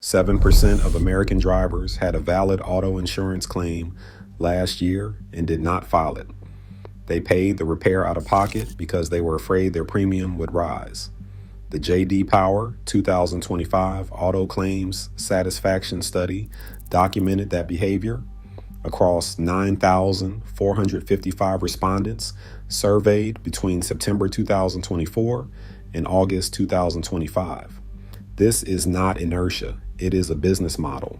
7% of American drivers had a valid auto insurance claim last year and did not file it. They paid the repair out of pocket because they were afraid their premium would rise. The J.D. Power 2025 Auto Claims Satisfaction Study documented that behavior across 9,455 respondents surveyed between September 2024 and August 2025. This is not inertia, it is a business model.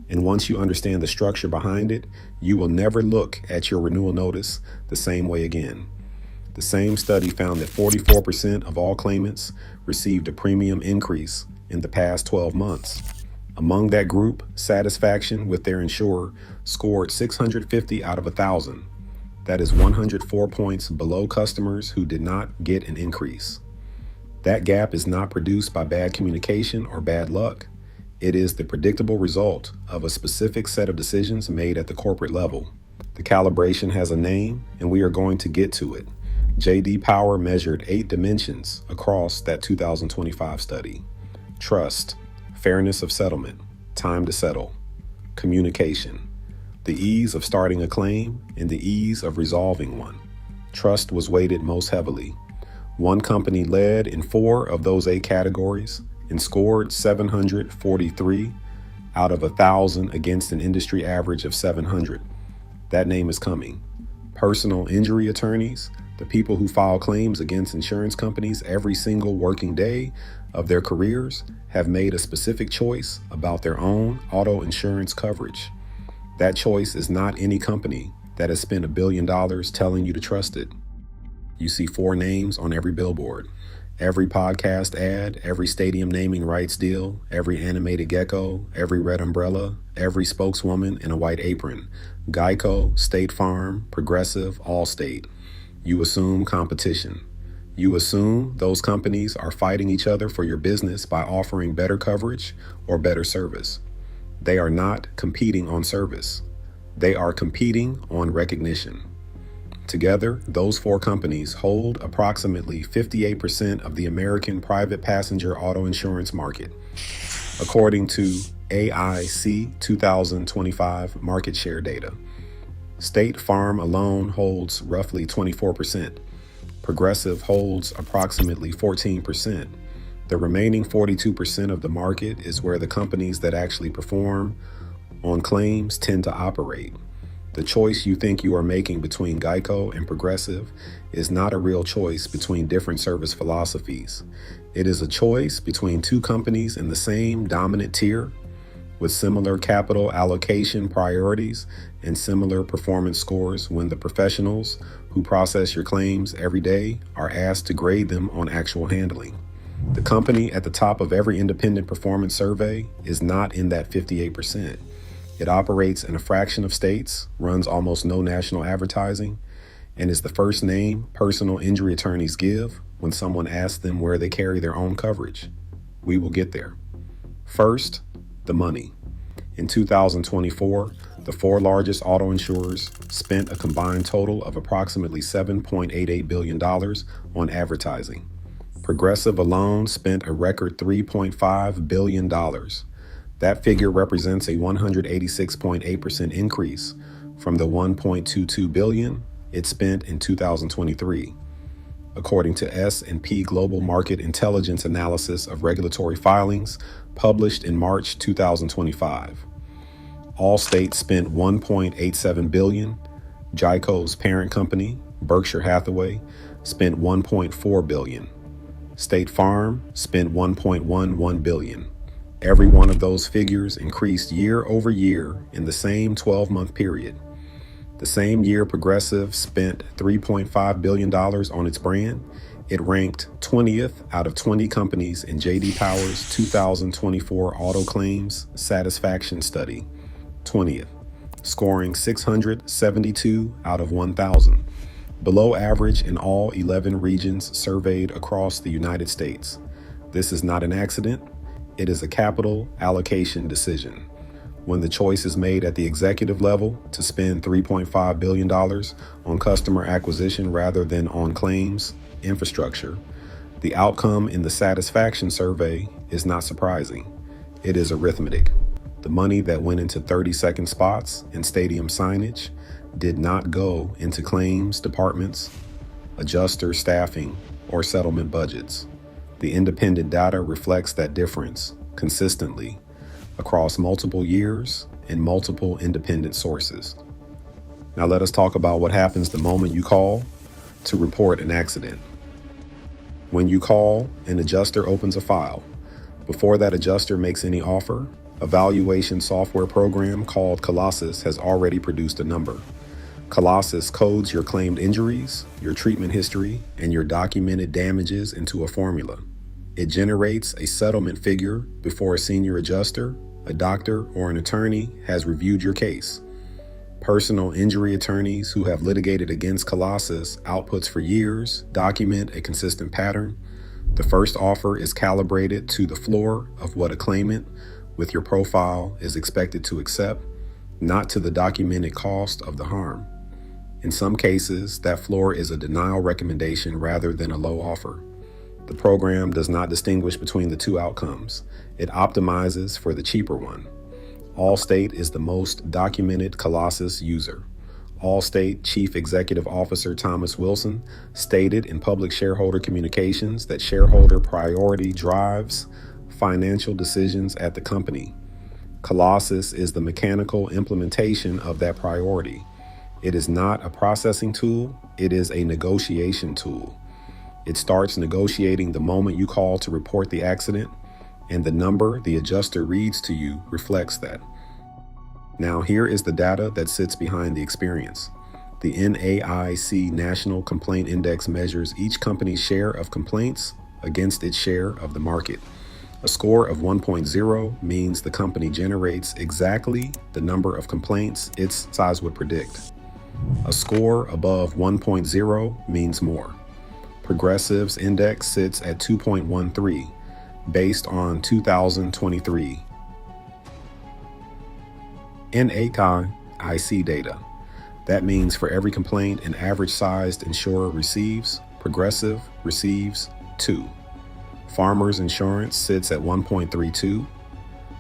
And once you understand the structure behind it, you will never look at your renewal notice the same way again. The same study found that 44% of all claimants received a premium increase in the past 12 months. Among that group, satisfaction with their insurer scored 650 out of 1,000. That is 104 points below customers who did not get an increase. That gap is not produced by bad communication or bad luck. It is the predictable result of a specific set of decisions made at the corporate level. The calibration has a name, and we are going to get to it. J.D. Power measured 8 dimensions across that 2025 study: trust, fairness of settlement, time to settle, communication, the ease of starting a claim, and the ease of resolving one. Trust was weighted most heavily. One company led in 4 of those 8 categories and scored 743 out of 1,000 against an industry average of 700. That name is coming. Personal injury attorneys, the people who file claims against insurance companies every single working day of their careers, have made a specific choice about their own auto insurance coverage. That choice is not any company that has spent $1 billion telling you to trust it. You see 4 names on every billboard, every podcast ad, every stadium naming rights deal, every animated gecko, every red umbrella, every spokeswoman in a white apron. Geico, State Farm, Progressive, Allstate. You assume competition. You assume those companies are fighting each other for your business by offering better coverage or better service. They are not competing on service. They are competing on recognition. Together, those 4 companies hold approximately 58% of the American private passenger auto insurance market, according to NAIC 2025 market share data. State Farm alone holds roughly 24%. Progressive holds approximately 14%. The remaining 42% of the market is where the companies that actually perform on claims tend to operate. The choice you think you are making between Geico and Progressive is not a real choice between different service philosophies. It is a choice between 2 companies in the same dominant tier with similar capital allocation priorities and similar performance scores when the professionals who process your claims every day are asked to grade them on actual handling. The company at the top of every independent performance survey is not in that 58%. It operates in a fraction of states, runs almost no national advertising, and is the first name personal injury attorneys give when someone asks them where they carry their own coverage. We will get there. First, the money. In 2024, the 4 largest auto insurers spent a combined total of approximately $7.88 billion on advertising. Progressive alone spent a record $3.5 billion. That figure represents a 186.8% increase from the $1.22 billion it spent in 2023, according to S&P Global Market Intelligence analysis of regulatory filings published in March 2025. Allstate spent $1.87 billion. Geico's parent company, Berkshire Hathaway, spent $1.4 billion. State Farm spent $1.11 billion. Every one of those figures increased year over year in the same 12-month period. The same year Progressive spent $3.5 billion on its brand, it ranked 20th out of 20 companies in J.D. Power's 2024 Auto Claims Satisfaction Study, 20th, scoring 672 out of 1,000, below average in all 11 regions surveyed across the United States. This is not an accident. It is a capital allocation decision. When the choice is made at the executive level to spend $3.5 billion on customer acquisition rather than on claims infrastructure, the outcome in the satisfaction survey is not surprising. It is arithmetic. The money that went into 30-second spots and stadium signage did not go into claims departments, adjuster staffing, or settlement budgets. The independent data reflects that difference consistently across multiple years and multiple independent sources. Now let us talk about what happens the moment you call to report an accident. When you call, an adjuster opens a file. Before that adjuster makes any offer, a valuation software program called Colossus has already produced a number. Colossus codes your claimed injuries, your treatment history, and your documented damages into a formula. It generates a settlement figure before a senior adjuster, a doctor, or an attorney has reviewed your case. Personal injury attorneys who have litigated against Colossus outputs for years document a consistent pattern. The first offer is calibrated to the floor of what a claimant with your profile is expected to accept, not to the documented cost of the harm. In some cases, that floor is a denial recommendation rather than a low offer. The program does not distinguish between the two outcomes. It optimizes for the cheaper one. Allstate is the most documented Colossus user. Allstate Chief Executive Officer Thomas Wilson stated in public shareholder communications that shareholder priority drives financial decisions at the company. Colossus is the mechanical implementation of that priority. It is not a processing tool, it is a negotiation tool. It starts negotiating the moment you call to report the accident, and the number the adjuster reads to you reflects that. Now here is the data that sits behind the experience. The NAIC National Complaint Index measures each company's share of complaints against its share of the market. A score of 1.0 means the company generates exactly the number of complaints its size would predict. A score above 1.0 means more. Progressive's index sits at 2.13 based on 2023 NAIC data. That means for every complaint an average-sized insurer receives, Progressive receives 2. Farmers Insurance sits at 1.32.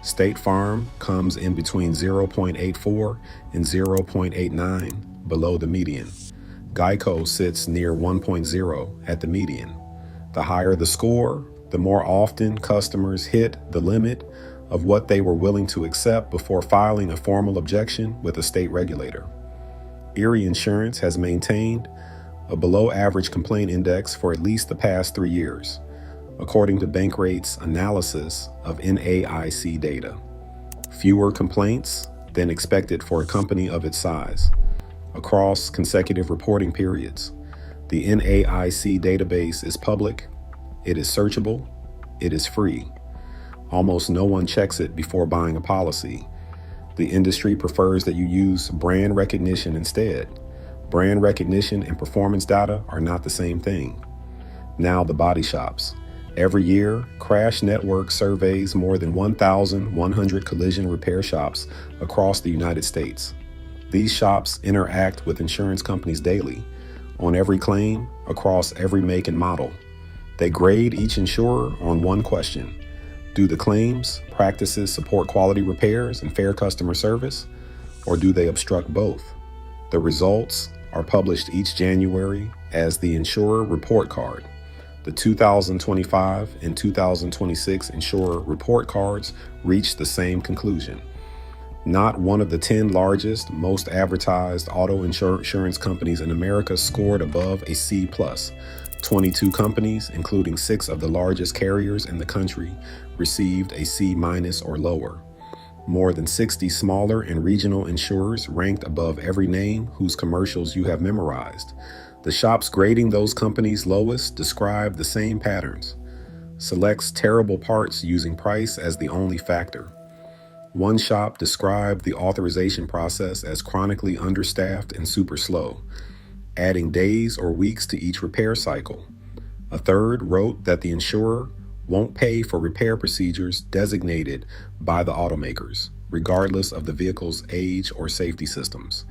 State Farm comes in between 0.84 and 0.89 below the median. Geico sits near 1.0 at the median. The higher the score, the more often customers hit the limit of what they were willing to accept before filing a formal objection with a state regulator. Erie Insurance has maintained a below-average complaint index for at least the past 3 years, according to Bankrate's analysis of NAIC data. Fewer complaints than expected for a company of its size. Across consecutive reporting periods, the NAIC database is public, it is searchable, it is free. Almost no one checks it before buying a policy. The industry prefers that you use brand recognition instead. Brand recognition and performance data are not the same thing. Now the body shops. Every year, Crash Network surveys more than 1,100 collision repair shops across the United States. These shops interact with insurance companies daily, on every claim, across every make and model. They grade each insurer on one question: do the claims practices support quality repairs and fair customer service, or do they obstruct both? The results are published each January as the Insurer Report Card. The 2025 and 2026 Insurer Report Cards reach the same conclusion. Not one of the 10 largest, most advertised auto insurance companies in America scored above a C+. 22 companies, including 6 of the largest carriers in the country, received a C- or lower. More than 60 smaller and regional insurers ranked above every name whose commercials you have memorized. The shops grading those companies lowest describe the same patterns. Selects terrible parts using price as the only factor. One shop described the authorization process as chronically understaffed and super slow, adding days or weeks to each repair cycle. A third wrote that the insurer won't pay for repair procedures designated by the automakers, regardless of the vehicle's age or safety systems.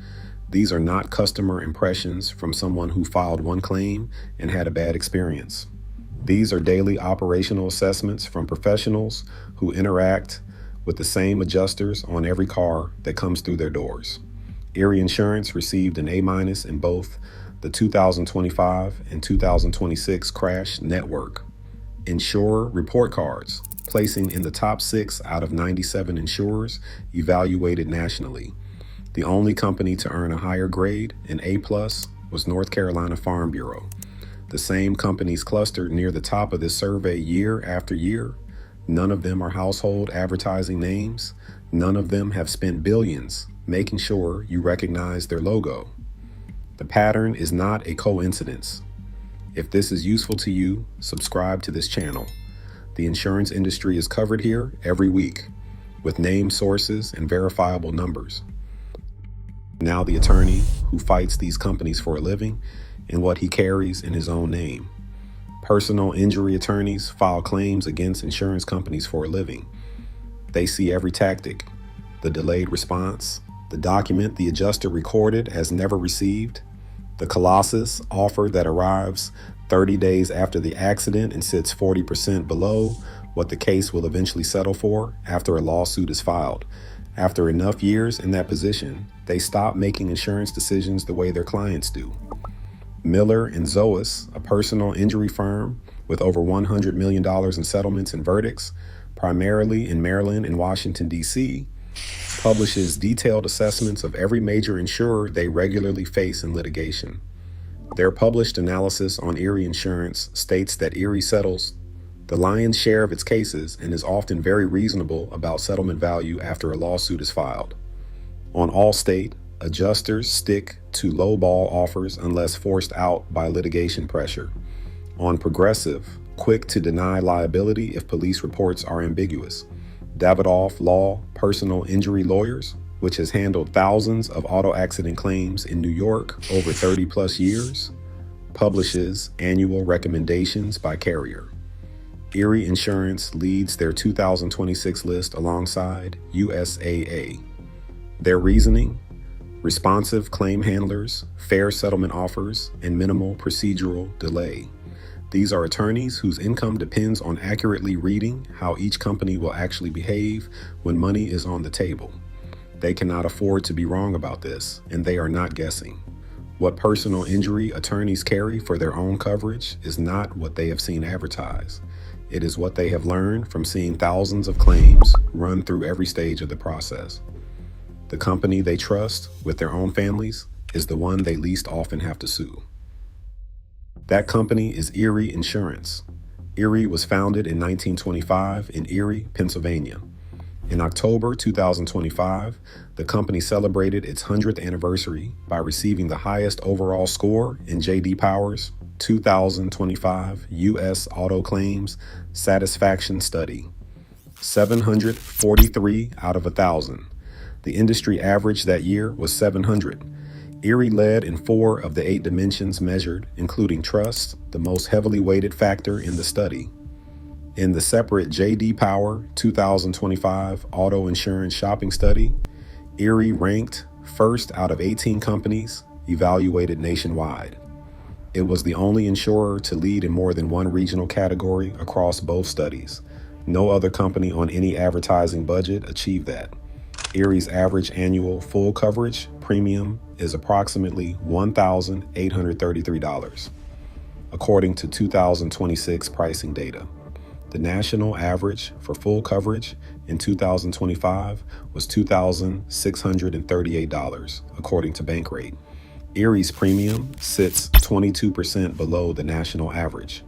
These are not customer impressions from someone who filed one claim and had a bad experience. These are daily operational assessments from professionals who interact with the same adjusters on every car that comes through their doors. Erie Insurance received an A- in both the 2025 and 2026 Crash Network Insurer Report Cards, placing in the top 6 out of 97 insurers evaluated nationally. The only company to earn a higher grade, an A+, was North Carolina Farm Bureau. The same companies clustered near the top of this survey year after year. None of them are household advertising names. None of them have spent billions making sure you recognize their logo. The pattern is not a coincidence. If this is useful to you, subscribe to this channel. The insurance industry is covered here every week with named sources and verifiable numbers. Now the attorney who fights these companies for a living and what he carries in his own name. Personal injury attorneys file claims against insurance companies for a living. They see every tactic, the delayed response, the document the adjuster recorded as never received, the colossus offer that arrives 30 days after the accident and sits 40% below what the case will eventually settle for after a lawsuit is filed. After enough years in that position, they stop making insurance decisions the way their clients do. Miller and Zois, a personal injury firm with over $100 million in settlements and verdicts, primarily in Maryland and Washington, D.C., publishes detailed assessments of every major insurer they regularly face in litigation. Their published analysis on Erie Insurance states that Erie settles the lion's share of its cases and is often very reasonable about settlement value after a lawsuit is filed. On Allstate, adjusters stick to lowball offers unless forced out by litigation pressure. On Progressive, quick to deny liability if police reports are ambiguous. Davidoff Law Personal Injury Lawyers, which has handled thousands of auto accident claims in New York over 30 plus years, publishes annual recommendations by carrier. Erie Insurance leads their 2026 list alongside USAA. Their reasoning: responsive claim handlers, fair settlement offers, and minimal procedural delay. These are attorneys whose income depends on accurately reading how each company will actually behave when money is on the table. They cannot afford to be wrong about this, and they are not guessing. What personal injury attorneys carry for their own coverage is not what they have seen advertised. It is what they have learned from seeing thousands of claims run through every stage of the process. The company they trust with their own families is the one they least often have to sue. That company is Erie Insurance. Erie was founded in 1925 in Erie, Pennsylvania. In October 2025, the company celebrated its 100th anniversary by receiving the highest overall score in J.D. Power's 2025 U.S. Auto Claims Satisfaction Study, 743 out of 1,000. The industry average that year was 700. Erie led in 4 of the 8 dimensions measured, including trust, the most heavily weighted factor in the study. In the separate J.D. Power 2025 Auto Insurance Shopping Study, Erie ranked first out of 18 companies evaluated nationwide. It was the only insurer to lead in more than one regional category across both studies. No other company on any advertising budget achieved that. Erie's average annual full coverage premium is approximately $1,833, according to 2026 pricing data. The national average for full coverage in 2025 was $2,638, according to Bankrate. Erie's premium sits 22% below the national average.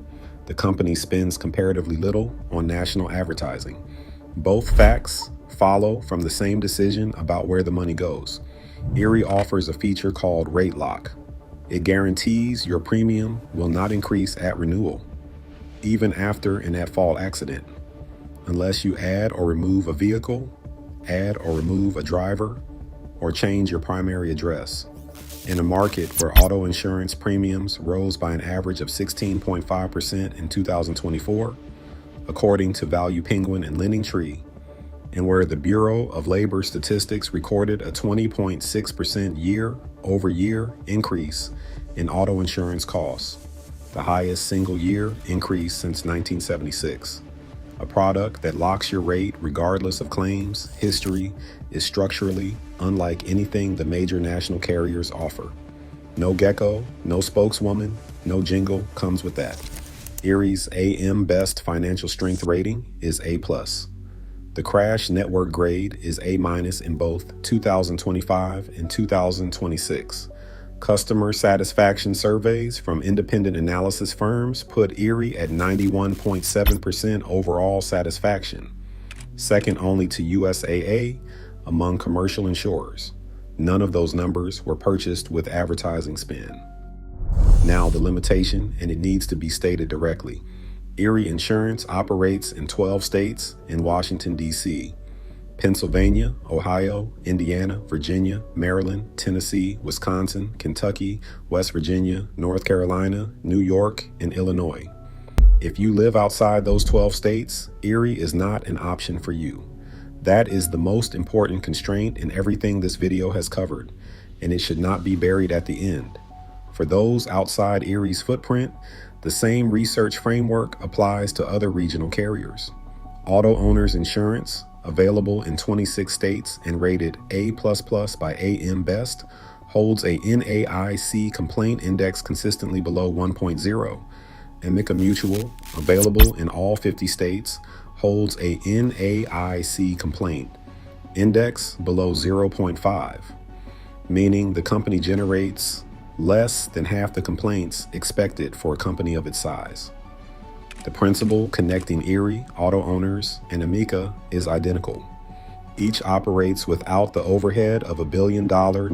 The company spends comparatively little on national advertising. Both facts follow from the same decision about where the money goes. Erie offers a feature called Rate Lock. It guarantees your premium will not increase at renewal, even after an at-fault accident, unless you add or remove a vehicle, add or remove a driver, or change your primary address. In a market where auto insurance premiums rose by an average of 16.5% in 2024, according to Value Penguin and Lending Tree, and where the Bureau of Labor Statistics recorded a 20.6% year-over-year increase in auto insurance costs, the highest single-year increase since 1976. A product that locks your rate regardless of claims history is structurally unlike anything the major national carriers offer. No gecko, no spokeswoman, no jingle comes with that. Erie's AM Best financial strength rating is A+. The Crash Network grade is A- in both 2025 and 2026. Customer satisfaction surveys from independent analysis firms put Erie at 91.7% overall satisfaction, second only to USAA among commercial insurers. None of those numbers were purchased with advertising spend. Now the limitation, and it needs to be stated directly. Erie Insurance operates in 12 states and Washington, D.C., Pennsylvania, Ohio, Indiana, Virginia, Maryland, Tennessee, Wisconsin, Kentucky, West Virginia, North Carolina, New York, and Illinois. If you live outside those 12 states, Erie is not an option for you. That is the most important constraint in everything this video has covered, and it should not be buried at the end. For those outside Erie's footprint, the same research framework applies to other regional carriers. Auto Owners Insurance, available in 26 states and rated A++ by AM Best, holds a NAIC complaint index consistently below 1.0. Amica Mutual, available in all 50 states, holds a NAIC complaint index below 0.5, meaning the company generates less than half the complaints expected for a company of its size. The principle connecting Erie, Auto Owners, and Amica is identical. Each operates without the overhead of $1 billion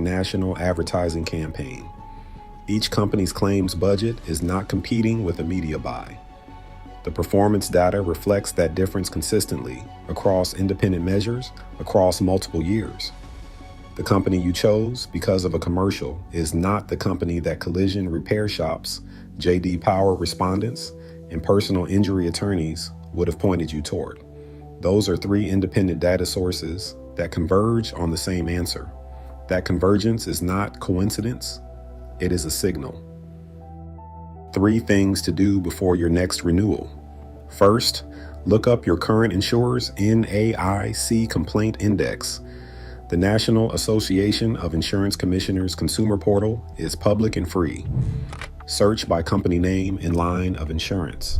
national advertising campaign. Each company's claims budget is not competing with a media buy. The performance data reflects that difference consistently across independent measures across multiple years. The company you chose because of a commercial is not the company that collision repair shops, J.D. Power respondents, and personal injury attorneys would have pointed you toward. Those are three independent data sources that converge on the same answer. That convergence is not coincidence, it is a signal. 3 things to do before your next renewal. First, look up your current insurer's NAIC complaint index. The National Association of Insurance Commissioners Consumer Portal is public and free. Search by company name and line of insurance.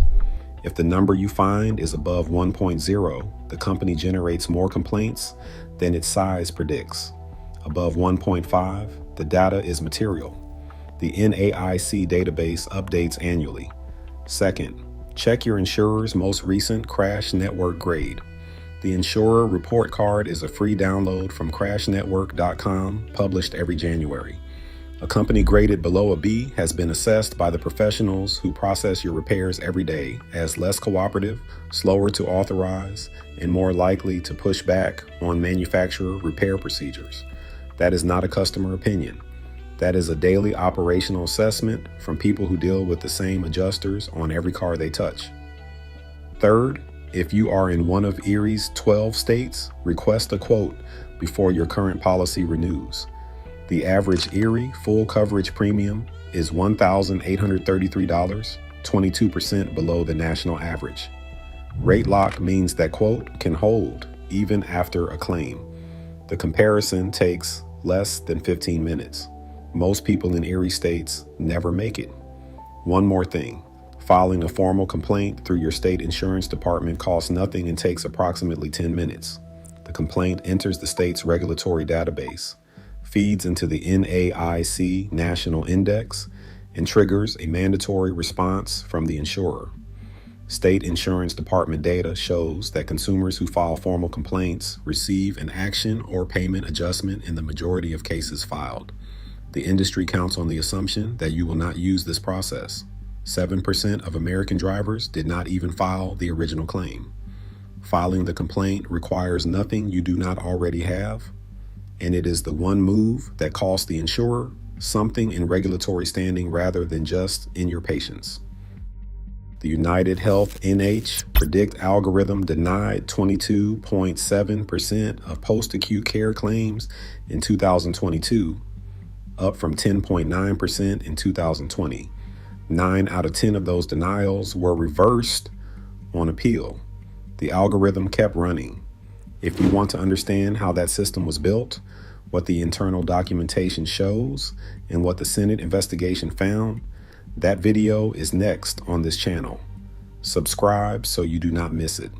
If the number you find is above 1.0, the company generates more complaints than its size predicts. Above 1.5, the data is material. The NAIC database updates annually. Second, check your insurer's most recent Crash Network grade. The Insurer Report Card is a free download from crashnetwork.com, published every January. A company graded below a B has been assessed by the professionals who process your repairs every day as less cooperative, slower to authorize, and more likely to push back on manufacturer repair procedures. That is not a customer opinion. That is a daily operational assessment from people who deal with the same adjusters on every car they touch. Third, if you are in one of Erie's 12 states, request a quote before your current policy renews. The average Erie full coverage premium is $1,833, 22% below the national average. Rate lock means that quote can hold even after a claim. The comparison takes less than 15 minutes. Most people in Erie states never make it. One more thing. Filing a formal complaint through your state insurance department costs nothing and takes approximately 10 minutes. The complaint enters the state's regulatory database, feeds into the NAIC National Index, and triggers a mandatory response from the insurer. State insurance department data shows that consumers who file formal complaints receive an action or payment adjustment in the majority of cases filed. The industry counts on the assumption that you will not use this process. 7% of American drivers did not even file the original claim. Filing the complaint requires nothing you do not already have, and it is the one move that costs the insurer something in regulatory standing rather than just in your patience. The United Health NH Predict algorithm denied 22.7% of post-acute care claims in 2022, up from 10.9% in 2020. 9 out of 10 of those denials were reversed on appeal. The algorithm kept running. If you want to understand how that system was built, what the internal documentation shows, and what the Senate investigation found, that video is next on this channel. Subscribe so you do not miss it.